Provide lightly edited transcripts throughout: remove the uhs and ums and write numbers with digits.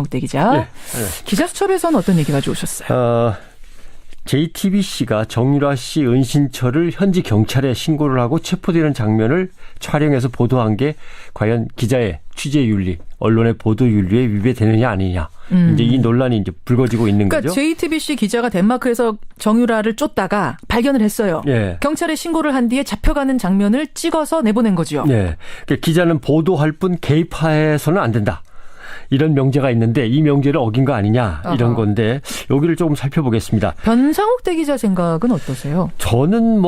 변상욱 기자. 네. 기자수첩에서는 어떤 얘기 가져오셨어요? JTBC가 정유라 씨 은신처를 현지 경찰에 신고를 하고 체포되는 장면을 촬영해서 보도한 게 과연 기자의 취재윤리, 언론의 보도윤리에 위배되느냐 아니냐. 이제 이 논란이 이제 불거지고 있는 그러니까 거죠. JTBC 기자가 덴마크에서 정유라를 쫓다가 발견을 했어요. 예. 경찰에 신고를 한 뒤에 잡혀가는 장면을 찍어서 내보낸 거죠. 네. 그러니까 기자는 보도할 뿐 개입해서는 안 된다. 이런 명제가 있는데 이 명제를 어긴 거 아니냐 이런 건데 여기를 조금 살펴보겠습니다. 변상욱 기자 생각은 어떠세요? 저는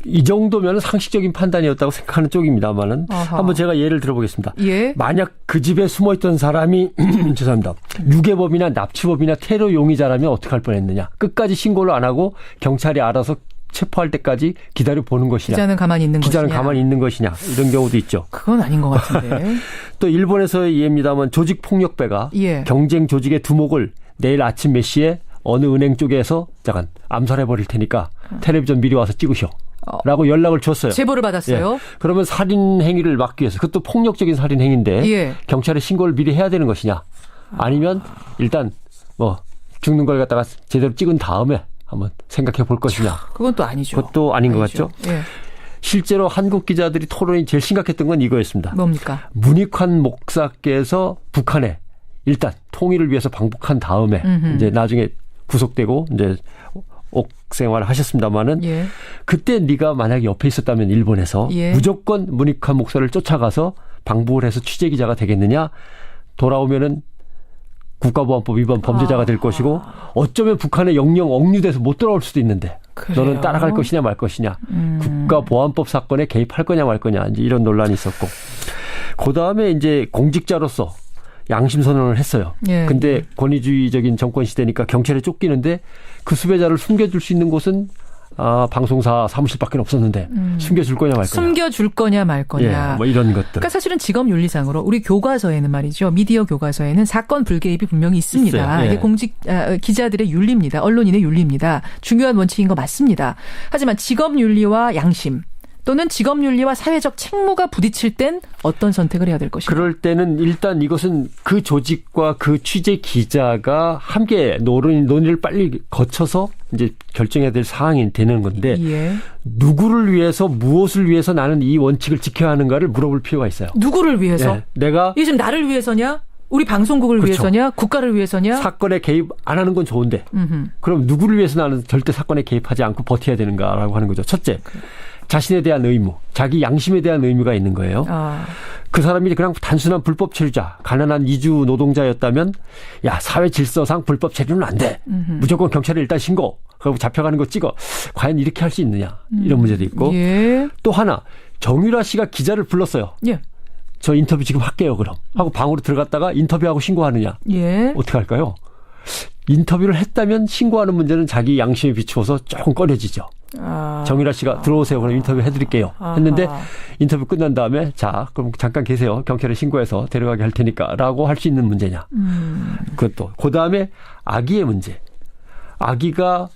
이 정도면 상식적인 판단이었다고 생각하는 쪽입니다만은 한번 제가 예를 들어보겠습니다. 예. 만약 그 집에 숨어있던 사람이 죄송합니다. 유괴범이나 납치범이나 테러 용의자라면 어떻게 할 뻔했느냐. 끝까지 신고를 안 하고 경찰이 알아서 체포할 때까지 기다려 보는 것이냐. 기자는 가만히 있는 것이냐. 이런 경우도 있죠. 그건 아닌 것 같은데. 또 일본에서의 예입니다만 조직폭력배가 예. 경쟁 조직의 두목을 내일 아침 몇 시에 어느 은행 쪽에서 잠깐 암살해버릴 테니까 텔레비전 미리 와서 찍으셔. 라고 연락을 줬어요. 제보를 받았어요. 예. 그러면 살인 행위를 막기 위해서 그것도 폭력적인 살인 행위인데 예. 경찰에 신고를 미리 해야 되는 것이냐. 아니면 일단 죽는 걸 갖다가 제대로 찍은 다음에 한번 생각해 볼 것이냐. 그건 또 아니죠. 그것도 아닌 것 같죠. 예. 실제로 한국 기자들이 토론이 제일 심각했던 건 이거였습니다. 뭡니까? 문익환 목사께서 북한에 일단 통일을 위해서 방북한 다음에 이제 나중에 구속되고 이제 옥생활을 하셨습니다마는 예. 그때 네가 만약에 옆에 있었다면 일본에서 예. 무조건 문익환 목사를 쫓아가서 방북을 해서 취재기자가 되겠느냐. 돌아오면은 국가보안법 위반 범죄자가 될 것이고 어쩌면 북한에 영영 억류돼서 못 돌아올 수도 있는데 그래요? 너는 따라갈 것이냐 말 것이냐. 국가보안법 사건에 개입할 거냐 말 거냐. 이제 이런 논란이 있었고 그다음에 이제 공직자로서 양심 선언을 했어요. 예. 근데 권위주의적인 정권 시대니까 경찰에 쫓기는데 그 수배자를 숨겨줄 수 있는 곳은 방송사 사무실밖에 없었는데 숨겨줄 거냐 말 거냐. 숨겨줄 거냐 말 거냐. 예, 이런 것들. 그러니까 사실은 직업 윤리상으로 우리 교과서에는 말이죠. 미디어 교과서에는 사건 불개입이 분명히 있습니다. 예. 이게 기자들의 윤리입니다. 언론인의 윤리입니다. 중요한 원칙인 거 맞습니다. 하지만 직업 윤리와 양심 또는 직업 윤리와 사회적 책무가 부딪힐 땐 어떤 선택을 해야 될 것인가? 그럴 때는 일단 이것은 그 조직과 그 취재 기자가 함께 논의를 빨리 거쳐서 이제 결정해야 될 사항이 되는 건데 예. 누구를 위해서 무엇을 위해서 나는 이 원칙을 지켜야 하는가를 물어볼 필요가 있어요. 누구를 위해서? 네, 내가 이게 지금 나를 위해서냐? 우리 방송국을 그렇죠. 위해서냐? 국가를 위해서냐? 사건에 개입 안 하는 건 좋은데 그럼 누구를 위해서 나는 절대 사건에 개입하지 않고 버텨야 되는가라고 하는 거죠. 첫째. 자신에 대한 의무, 자기 양심에 대한 의무가 있는 거예요. 그 사람이 그냥 단순한 불법 체류자, 가난한 이주 노동자였다면 야 사회 질서상 불법 체류는 안 돼. 무조건 경찰에 일단 신고. 그리고 잡혀가는 거 찍어. 과연 이렇게 할 수 있느냐. 이런 문제도 있고. 예. 또 하나 정유라 씨가 기자를 불렀어요. 예. 저 인터뷰 지금 할게요 그럼. 하고 방으로 들어갔다가 인터뷰하고 신고하느냐. 예. 어떻게 할까요? 인터뷰를 했다면 신고하는 문제는 자기 양심에 비추어서 조금 꺼려지죠. 정유라 씨가 들어오세요. 그럼 인터뷰 해드릴게요. 했는데 인터뷰 끝난 다음에 자 그럼 잠깐 계세요. 경찰에 신고해서 데려가게 할 테니까 라고 할 수 있는 문제냐. 그것도. 그다음에 아기의 문제. 아기가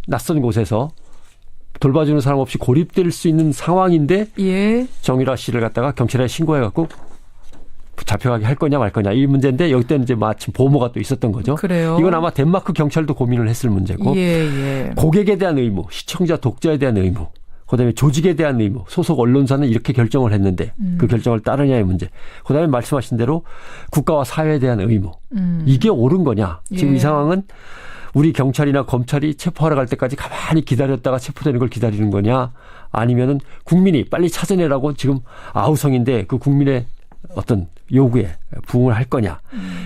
낯선 곳에서 돌봐주는 사람 없이 고립될 수 있는 상황인데 예. 정유라 씨를 갖다가 경찰에 신고해갖고 잡혀가게 할 거냐 말 거냐 이 문제인데 여기 때는 이제 마침 보모가 또 있었던 거죠. 그래요. 이건 아마 덴마크 경찰도 고민을 했을 문제고 예. 고객에 대한 의무, 시청자, 독자에 대한 의무, 그다음에 조직에 대한 의무, 소속 언론사는 이렇게 결정을 했는데 그 결정을 따르냐의 문제. 그다음에 말씀하신 대로 국가와 사회에 대한 의무. 이게 옳은 거냐. 지금 예. 이 상황은 우리 경찰이나 검찰이 체포하러 갈 때까지 가만히 기다렸다가 체포되는 걸 기다리는 거냐. 아니면은 국민이 빨리 찾아내라고 지금 아우성인데 그 국민의 어떤 요구에 부응을 할 거냐.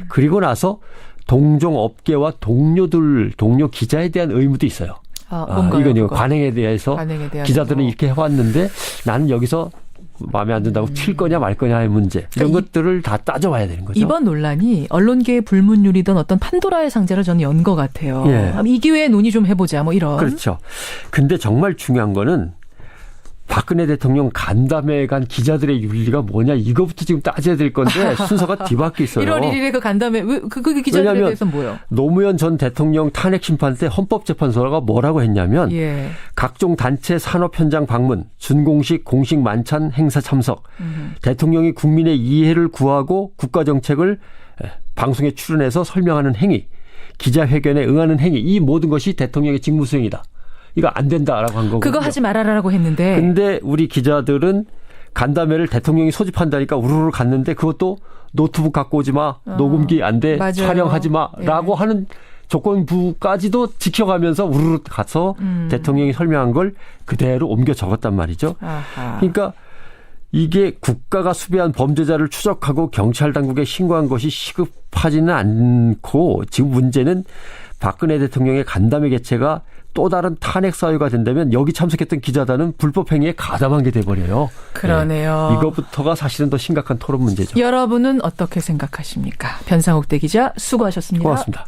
그리고 나서 동종 업계와 동료 기자에 대한 의무도 있어요. 이건 관행에 대해서 기자들은 이렇게 해왔는데 나는 여기서 마음에 안 든다고 튈 거냐 말 거냐의 문제. 이런 것들을 다 따져봐야 되는 거죠. 이번 논란이 언론계의 불문율이던 어떤 판도라의 상자를 저는 연 것 같아요. 예. 이 기회에 논의 좀 해보자 뭐 이런. 그렇죠. 근데 정말 중요한 거는 박근혜 대통령 간담회에 간 기자들의 윤리가 뭐냐 이거부터 지금 따져야 될 건데 순서가 뒤바뀌어 있어요. 1월 1일에 그 간담회 그 기자들에 대해서는 뭐예요? 노무현 전 대통령 탄핵 심판 때 헌법재판소가 뭐라고 했냐면 예. 각종 단체 산업 현장 방문, 준공식 공식 만찬 행사 참석, 대통령이 국민의 이해를 구하고 국가 정책을 방송에 출연해서 설명하는 행위, 기자회견에 응하는 행위, 이 모든 것이 대통령의 직무수행이다. 이거 안 된다라고 한 거거든요. 그거 하지 말아라라고 했는데. 근데 우리 기자들은 간담회를 대통령이 소집한다니까 우르르 갔는데 그것도 노트북 갖고 오지 마, 녹음기 안 돼, 맞아요. 촬영하지 마라고 하는 조건부까지도 지켜가면서 우르르 가서 대통령이 설명한 걸 그대로 옮겨 적었단 말이죠. 아하. 그러니까 이게 국가가 수배한 범죄자를 추적하고 경찰 당국에 신고한 것이 시급하지는 않고 지금 문제는 박근혜 대통령의 간담회 개최가 또 다른 탄핵 사유가 된다면 여기 참석했던 기자단은 불법 행위에 가담한 게 돼버려요. 그러네요. 네. 이것부터가 사실은 더 심각한 토론 문제죠. 여러분은 어떻게 생각하십니까? 변상욱 대기자 수고하셨습니다. 고맙습니다.